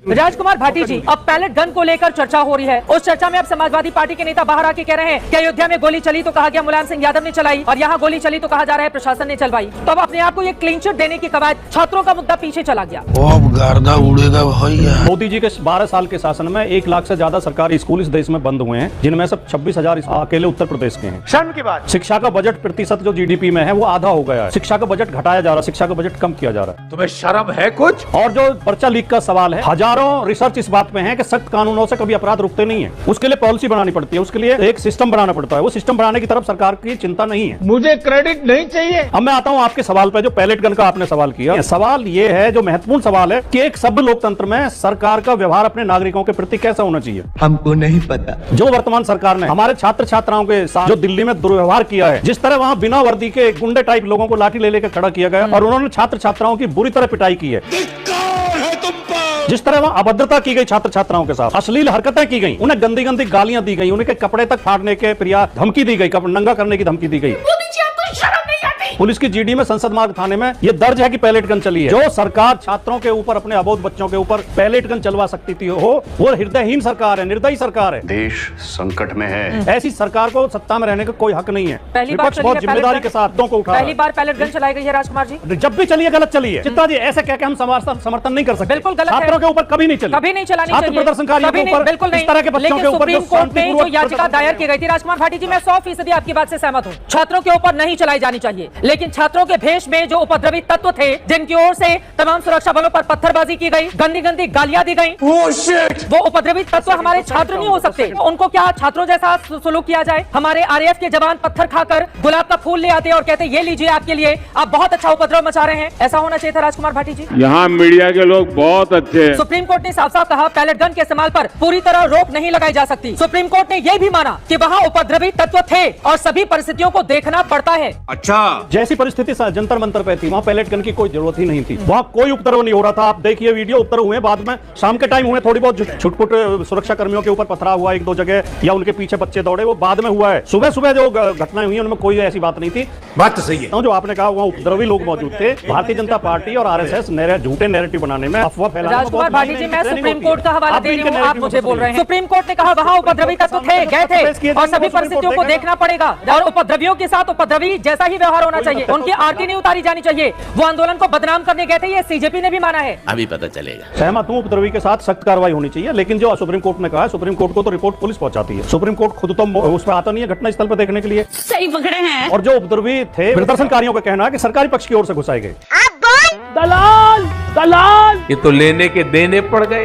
राजकुमार भाटी जी, अब pellet gun को लेकर चर्चा हो रही है। उस चर्चा में अब समाजवादी पार्टी के नेता बाहर आके कह रहे हैं कि अयोध्या में गोली चली तो कहा गया मुलायम सिंह यादव ने चलाई और यहाँ गोली चली तो कहा जा रहा है प्रशासन ने चलवाई। तो अब अपने आप को ये क्लीन चिट देने की कवायद, छात्रों का मुद्दा पीछे चला गया। गर्दा उड़ेगा भैया। मोदी जी के 12 साल के शासन में 1 लाख से ज्यादा सरकारी स्कूल इस देश में बंद हुए हैं, जिनमें से 26,000 अकेले उत्तर प्रदेश के हैं। शर्म की बात। शिक्षा का बजट प्रतिशत जो जीडीपी में है वो आधा हो गया है। शिक्षा का बजट घटाया जा रहा है, शिक्षा का बजट कम किया जा रहा है। तुम्हें शर्म है कुछ? और जो पर्चा लीक का सवाल है, हजारों रिसर्च इस बात में है कि सख्त कानूनों से कभी अपराध रुकते नहीं है। उसके लिए पॉलिसी बनानी पड़ती है, उसके लिए एक सिस्टम बनाना पड़ता है। वो सिस्टम बनाने की तरफ सरकार की चिंता नहीं है। मुझे क्रेडिट नहीं चाहिए। अब मैं आता हूं आपके सवाल पे, जो पैलेट गन का आपने सवाल किया। सवाल ये है, जो महत्वपूर्ण सवाल है कि एक सभ्य लोकतंत्र में सरकार का व्यवहार अपने नागरिकों के प्रति कैसा होना चाहिए। हमको नहीं पता। जो वर्तमान सरकार ने हमारे छात्र छात्राओं के साथ जो दिल्ली में दुर्व्यवहार किया है, जिस तरह वहां बिना वर्दी के गुंडे टाइप लोगों को लाठी ले लेकर खड़ा किया गया और उन्होंने छात्र छात्राओं की बुरी तरह पिटाई की है, जिस तरह वहां अभद्रता की गई छात्र छात्राओं के साथ, अश्लील हरकतें की गई, उन्हें गंदी गंदी गालियां दी गई, उनके कपड़े तक फाड़ने के प्रयास, धमकी दी गई, नंगा करने की धमकी दी गई। पुलिस की जीडी में संसद मार्ग थाने में यह दर्ज है कि पैलेट गन चली है। जो सरकार छात्रों के ऊपर, अपने अबोध बच्चों के ऊपर पैलेट गन चलवा सकती थी वो हृदयहीन सरकार है, निर्दयी सरकार है। देश संकट में है। ऐसी सरकार को सत्ता में रहने का कोई हक नहीं है। पहली बार विपक्ष बहुत जिम्मेदारी के साथ को उठा। पहली बार पैलेट गन चलाई गई है राजकुमार जी। जब भी चलिए गलत चली है। चित्ता जी ऐसे कह के हम समर्थन नहीं कर सकते। बिल्कुल गलत है। छात्रों के ऊपर कभी नहीं चली, कभी नहीं चलानी छात्र चाहिए। प्रदर्शनकारियों के ऊपर, बिल्कुल नहीं। इस तरह के बच्चों लेकिन के ऊपर सुप्रीम कोर्ट में जो याचिका दायर की गई थी, राजकुमार भाटी जी, मैं 100% आपकी बात से सहमत हूँ। छात्रों के ऊपर नहीं चलाई जानी चाहिए, लेकिन छात्रों के भेष में जो उपद्रवी तत्व थे, जिनकी ओर से तमाम सुरक्षा बलों पर पत्थरबाजी की गई, गंदी गंदी गालियां दी गई, वो उपद्रवी तत्व हमारे छात्र नहीं हो सकते। उनको क्या छात्रों जैसा सुलूक किया जाए? हमारे आरएएफ के जवान पत्थर खाकर गुलाब का फूल ले आते और कहते ये लीजिए आपके लिए, आप बहुत अच्छा उपद्रव मचा रहे हैं। ऐसा होना चाहिए था राजकुमार भाटी जी। यहाँ मीडिया के लोग बहुत अच्छे हैं। सुप्रीम कोर्ट ने साफ साफ कहा पैलेट गन के इस्तेमाल पर पूरी तरह रोक नहीं लगाई जा सकती। सुप्रीम कोर्ट ने यह भी माना कि वहाँ उपद्रवी तत्व थे और सभी परिस्थितियों को देखना पड़ता है। अच्छा, जैसी परिस्थिति जंतर मंतर पे थी, वहाँ पैलेट गन की कोई जरूरत ही नहीं थी। वहाँ कोई उपद्रव नहीं हो रहा था। आप देखिए वीडियो, उपद्रव हुए बाद में, शाम के टाइम हुए, थोड़ी बहुत छुटपुट सुरक्षा कर्मियों के ऊपर पथराव हुआ 1-2 जगह, या उनके पीछे बच्चे दौड़े, वो बाद में हुआ है। सुबह सुबह जो घटनाएं हुई उनमें कोई ऐसी बात नहीं थी। बात तो सही है। जो आपने कहा वहाँ उपद्रवी लोग मौजूद थे। भारतीय जनता पार्टी और आरएसएस झूठे नैरेटिव बनाने में, अफवाह फैलाने में। राजकुमार भाटी जी, मैं सुप्रीम कोर्ट का हवाला दे रही हूँ, आप मुझे बोल रहे हैं। सुप्रीम कोर्ट ने कहा वहाँ उपद्रवी तत्व थे, गए थे और सभी परिस्थितियों को देखना पड़ेगा और उपद्रवियों के साथ उपद्रवी जैसा ही व्यवहार होना चाहिए। उनकी आरती नहीं उतारी जानी चाहिए। वो आंदोलन को बदनाम करने गए थे, ये सीजेपी ने भी माना है। अभी पता चलेगा। सहमत हूँ, उपद्रवी के साथ सख्त कार्रवाई होनी चाहिए, लेकिन जो सुप्रीम कोर्ट ने कहा, सुप्रीम कोर्ट को तो रिपोर्ट पुलिस पहुंचाती है। सुप्रीम कोर्ट खुद तो उस पर आता नहीं है घटना स्थल पर देखने के लिए। सही पकड़े हैं। और जो उपद्रवी थे, प्रदर्शनकारियों का कहना है कि सरकारी पक्ष की ओर से घुसाए गए। दलाल दलाल ये तो लेने के देने पड़ गए।